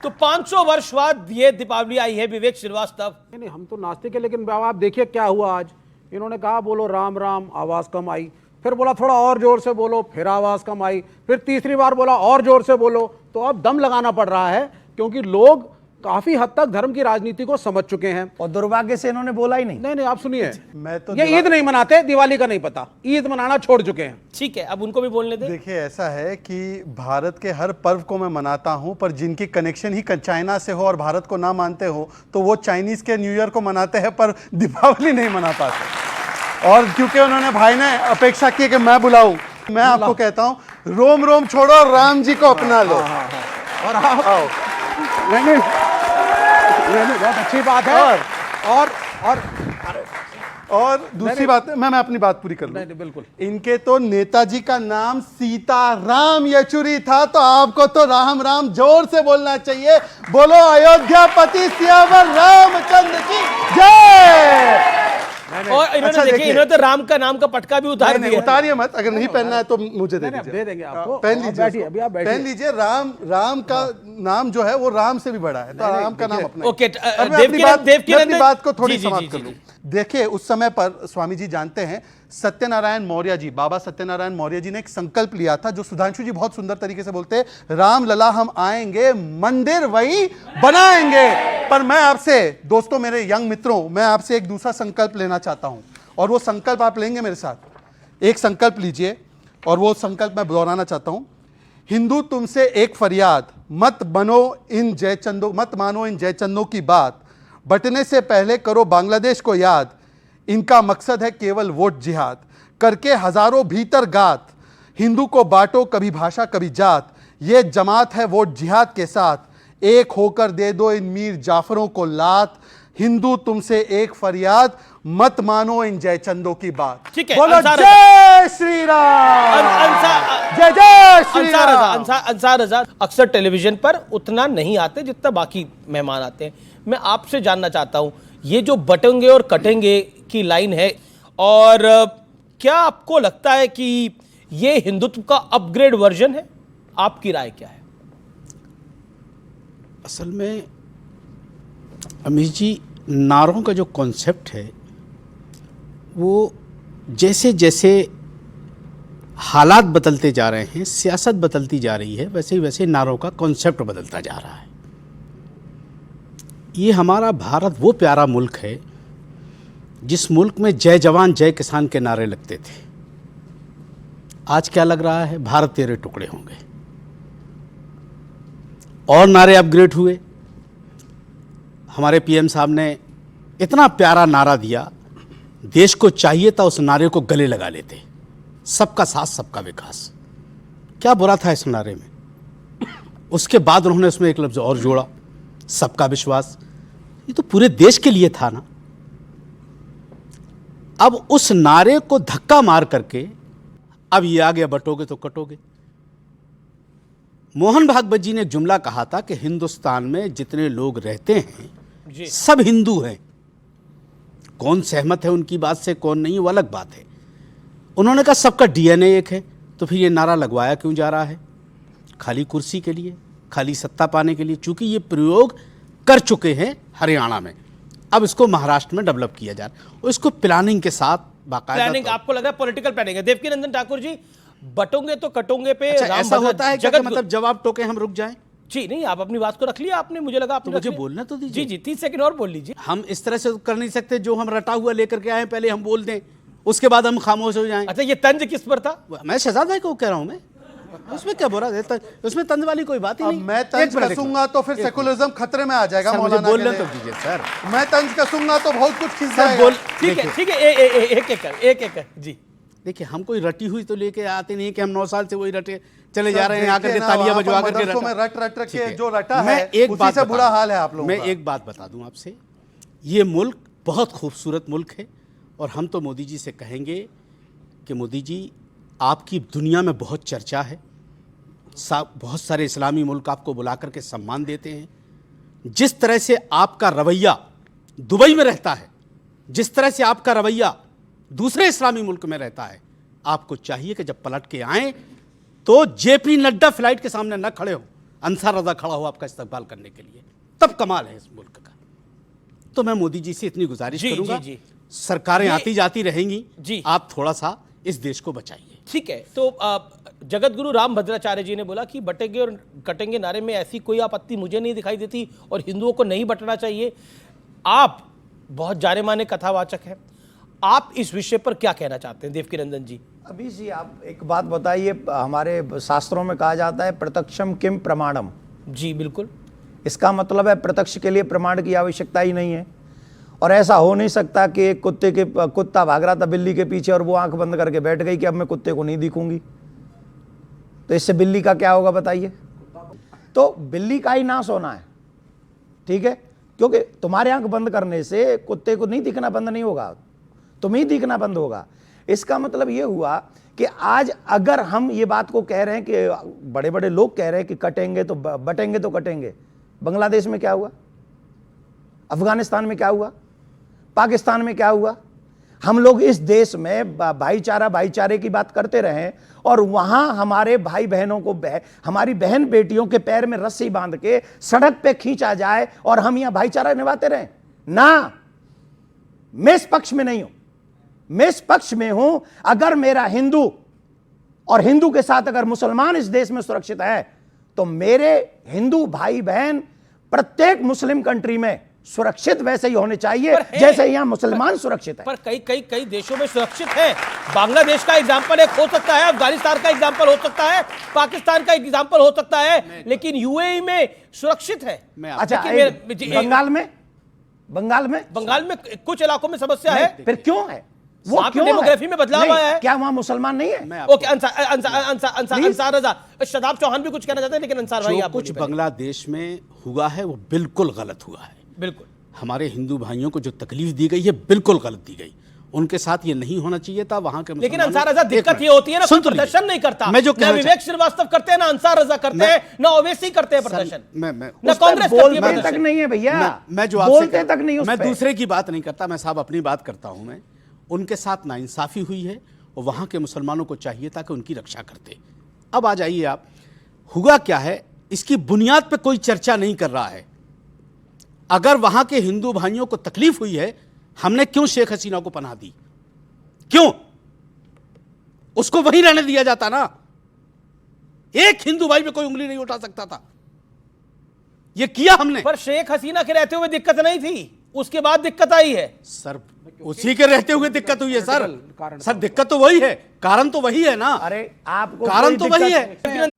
तो 500 वर्ष बाद ये दीपावली आई है विवेक श्रीवास्तव। नहीं, हम तो नास्तिक है, लेकिन आप देखिए क्या हुआ आज। इन्होंने कहा बोलो राम राम, आवाज कम आई, फिर बोला थोड़ा और जोर से बोलो, फिर आवाज कम आई, फिर तीसरी बार बोला और जोर से बोलो। तो अब दम लगाना पड़ रहा है, क्योंकि लोग काफी हद तक धर्म की राजनीति को समझ चुके हैं। और दुर्भाग्य से इन्होंने बोला ही नहीं। नहीं, आप सुनिए, मैं तो ये ईद नहीं मनाते, दिवाली का नहीं पता, ईद मनाना छोड़ चुके हैं। ठीक है, अब उनको भी बोलने दे। देखिए, ऐसा है कि भारत के हर पर्व को मैं मनाता हूं, पर जिनकी कनेक्शन ही चाइना से हो और भारत को ना मानते हो, तो वो चाइनीज के न्यू ईयर को मनाते हैं पर दीपावली नहीं मना पाते। और क्योंकि उन्होंने भाई ने अपेक्षा की कि मैं बुलाऊं, मैं आपको कहता हूं रोम रोम छोड़ो और राम जी को अपना लो। और आप आओ। नहीं, बहुत अच्छी बात है। और दूसरी बात, मैं अपनी बात पूरी कर लूं। नहीं, बिल्कुल। इनके तो नेताजी का नाम सीताराम येचुरी था, तो आपको तो राम राम जोर से बोलना चाहिए। बोलो अयोध्यापति सियावर रामचंद्र की जय। और इन्होंने देखिए, इन्होंने तो राम का नाम का पटका भी उतार दिया। उतारिए मत, अगर नहीं पहनना है तो मुझे दे दीजिए। दे देंगे आपको, पहन लीजिए, बैठिए, अभी आप बैठिए। पहन लीजिए। राम का नाम जो है वो राम से भी बड़ा है, तो राम का नाम अपना। ओके, मैं अपनी बात को थोड़ी समाप्त कर लूं। देखिए, उस समय पर स्वामी जी जानते हैं, सत्यनारायण मौर्य जी, बाबा सत्यनारायण मौर्य जी ने एक संकल्प लिया था, जो सुधांशु जी बहुत सुंदर तरीके से बोलते हैं, राम लला हम आएंगे, मंदिर वही बनाएंगे। पर मैं आपसे, दोस्तों, मेरे यंग मित्रों, मैं आपसे एक दूसरा संकल्प लेना चाहता हूं, और वो संकल्प आप लेंगे मेरे साथ। एक संकल्प लीजिए, और वो संकल्प मैं दोहराना चाहता हूं। हिंदू तुमसे एक फरियाद, मत मानो इन जयचंदों की बात, बटने से पहले करो बांग्लादेश को याद, इनका मकसद है केवल वोट जिहाद, करके हजारों भीतर गात, हिंदू को बांटो कभी भाषा कभी जात, ये जमात है वोट जिहाद के साथ, एक होकर दे दो इन मीर जाफरों को लात, हिंदू तुमसे एक फरियाद, मत मानो इन जयचंदों की बात। ठीक है, बोलो जय श्री राम, जय जय श्री राम। अंसार रजा अक्सर टेलीविजन पर उतना नहीं आते जितना बाकी मेहमान आते हैं। मैं आपसे जानना चाहता हूं, ये जो बटेंगे और कटेंगे की लाइन है, और क्या आपको लगता है कि ये हिंदुत्व का अपग्रेड वर्जन है? आपकी राय क्या है? असल में अमीश जी, नारों का जो कॉन्सेप्ट है वो जैसे जैसे हालात बदलते जा रहे हैं, सियासत बदलती जा रही है, वैसे ही वैसे नारों का कॉन्सेप्ट बदलता जा रहा है। ये हमारा भारत वो प्यारा मुल्क है जिस मुल्क में जय जवान जय किसान के नारे लगते थे। आज क्या लग रहा है? भारत तेरे टुकड़े होंगे। और नारे अपग्रेड हुए। हमारे पीएम साहब ने इतना प्यारा नारा दिया, देश को चाहिए था उस नारे को गले लगा लेते, सबका साथ सबका विकास। क्या बुरा था इस नारे में? उसके बाद उन्होंने उसमें एक लफ्ज़ और जोड़ा, सबका विश्वास। ये तो पूरे देश के लिए था ना। अब उस नारे को धक्का मार करके अब ये आ गया, बटोगे तो कटोगे। मोहन भागवत जी ने एक जुमला कहा था कि हिंदुस्तान में जितने लोग रहते हैं सब हिंदू हैं। कौन सहमत है उनकी बात से, कौन नहीं, वो अलग बात है। उन्होंने कहा सबका डीएनए एक है। तो फिर ये नारा लगवाया क्यों जा रहा है? खाली कुर्सी के लिए, खाली सत्ता पाने के लिए। चूंकि ये प्रयोग कर चुके हैं हरियाणा में, अब इसको महाराष्ट्र में डेवलप किया जा रहा है, और इसको प्लानिंग के साथ बाकायदा। प्लानिंग, आपको लग रहा है पॉलिटिकल प्लानिंग है? देवकी नंदन ठाकुर जी, बटोगे तो कटोगे पे अच्छा, राम ऐसा भगत होता है क्या कि मतलब जवाब टोके हम रुक जाएं? जी नहीं, आप अपनी बात को रख लिया आपने, मुझे लगा आपने तो मुझे रख लिया। बोलना तो दीजिए। जी 30 सेकंड और बोल लीजिए। हम इस तरह से कर नहीं सकते, जो हम रटा हुआ लेकर के आए पहले हम बोल दें, उसके बाद हम खामोश हो जाएं। अच्छा, ये तंज किस पर था? मैं शहजाद भाई को कह रहा हूं, मैं उसमें क्या बुरा है? उसमें तंज वाली कोई बात ही नहीं। मैं तंज कसूंगा तो फिर सेकुलरिज्म खतरे में आ जाएगा। मौलाना बोलने तो दीजिए सर। मैं तंज कसूंगा तो बहुत कुछ खिंच जाएगा। ठीक है, ठीक है, एक एक जी। देखिए, हम कोई रटी हुई तो लेके आते नहीं कि हम 9 साल से वही रटे चले जा रहे हैं, आकर के तालियां बजवा करके रट के जो रटा मैं है एक उसी बात से बुरा हाल है आप लोगों मैं का। एक बात बता दूं आपसे, ये मुल्क बहुत खूबसूरत मुल्क है, और हम तो मोदी जी से कहेंगे कि मोदी जी, आपकी दुनिया में बहुत चर्चा है, बहुत सारे इस्लामी मुल्क आपको बुला करके सम्मान देते हैं। जिस तरह से आपका रवैया दुबई में रहता है, जिस तरह से आपका रवैया दूसरे इस्लामी मुल्क में रहता है, आपको चाहिए कि जब पलट के आएं तो जेपी नड्डा फ्लाइट के सामने न खड़े हो, अंसार रजा खड़ा हो आपका इस्तकबाल करने के लिए, तब कमाल है इस मुल्क का। तो मैं मोदी जी से इतनी गुजारिश जी, करूंगा, जी, जी। सरकारें ये- आती जाती रहेंगी, जी। आप थोड़ा सा इस देश को बचाइए। ठीक है, तो जगत गुरु राम भद्राचार्य जी ने बोला कि बटेंगे और कटेंगे नारे में ऐसी कोई आपत्ति मुझे नहीं दिखाई देती और हिंदुओं को नहीं बटना चाहिए। आप बहुत जाने माने कथावाचक हैं, आप इस विषय पर क्या कहना चाहते हैं देवकी नंदन जी? अभी जी आप एक बात बताइए, हमारे शास्त्रों में कहा जाता है प्रत्यक्षम किम प्रमाणम। जी बिल्कुल। इसका मतलब है प्रत्यक्ष के लिए प्रमाण की आवश्यकता ही नहीं है। और ऐसा हो नहीं सकता कि एक कुत्ता भाग रहा था बिल्ली के पीछे और वो आंख बंद करके बैठ गई कि अब मैं कुत्ते को नहीं दिखूंगी, तो इससे बिल्ली का क्या होगा बताइए? तो बिल्ली का ही नाश होना है, ठीक है, क्योंकि तुम्हारे आंख बंद करने से कुत्ते को नहीं दिखना बंद नहीं होगा, तुम्हें ही दिखना बंद होगा। इसका मतलब ये हुआ कि आज अगर हम ये बात को कह रहे हैं कि बड़े बड़े लोग कह रहे हैं कि कटेंगे तो बटेंगे तो कटेंगे, बांग्लादेश में क्या हुआ, अफगानिस्तान में क्या हुआ, पाकिस्तान में क्या हुआ? हम लोग इस देश में भाईचारे की बात करते रहे और वहां हमारे भाई बहनों को हमारी बहन बेटियों के पैर में रस्सी बांध के सड़क पे खींचा जाए और हम यहां भाईचारा निभाते रहे ना। मैं इस पक्ष में नहीं हूं, मैं इस पक्ष में हूं अगर मेरा हिंदू और हिंदू के साथ अगर मुसलमान इस देश में सुरक्षित है तो मेरे हिंदू भाई बहन प्रत्येक मुस्लिम कंट्री में सुरक्षित वैसे ही होने चाहिए जैसे यहां मुसलमान सुरक्षित है। पर कई देशों में सुरक्षित है। बांग्लादेश का एग्जांपल एक हो सकता है, अफगानिस्तान का एग्जांपल हो सकता है, पाकिस्तान का एग्जांपल हो सकता है, लेकिन यूएई में सुरक्षित है। अच्छा, बंगाल में कुछ इलाकों में समस्या है। फिर क्यों है वो? वहां क्यों डेमोग्राफी में बदलाव आया है। क्या वहां मुसलमान नहीं है? ओके, अंसार रजा, शदाब चौहान भी कुछ कहना चाहते हैं, लेकिन अंसार भाई जो आप कुछ बोलिए पहले। बांग्लादेश में हुआ है वो बिल्कुल गलत हुआ है। बिल्कुल। हमारे हिंदू भाइयों को जो तकलीफ दी गई है बिल्कुल गलत दी गई, उनके साथ ये नहीं होना चाहिए था। वहां के लेकिन मुसलमानों- अंसार रजा एक दिक्कत मिनट, ये होती है ना, सुन कोई तो लीजिए। प्रदर्शन नहीं करता। मैं जो ना कहना विवेक श्रीवास्तव करते हैं, ना अंसार रजा करते हैं, ना ओवैसी करते हैं प्रदर्शन, मैं ना उस पर कांग्रेस करती है बोलते प्रदर्शन। तक नहीं है भैया, मैं जो आपसे बोलते कह- तक नहीं उस मैं पे। दूसरे की बात नहीं करता, मैं साहब अपनी बात करता हूं। मैं उनके साथ नाइंसाफी हुई है और वहां के मुसलमानों को चाहिए था कि उनकी रक्षा करते। अब आ जाइए आप, हुआ क्या है इसकी बुनियाद पे कोई चर्चा नहीं कर रहा है। अगर वहां के हिंदू भाइयों को तकलीफ हुई है, हमने क्यों शेख हसीना को पनाह दी? क्यों? उसको वहीं रहने दिया जाता ना। एक हिंदू भाई पे कोई उंगली नहीं उठा सकता था, ये किया हमने। पर शेख हसीना के रहते हुए दिक्कत नहीं थी, उसके बाद दिक्कत आई है। सर उसी के रहते हुए दिक्कत हुई है सर। सर दिक्कत तो वही है, कारण तो वही है ना। अरे आपको कारण कोई तो वही दिक्कत- है।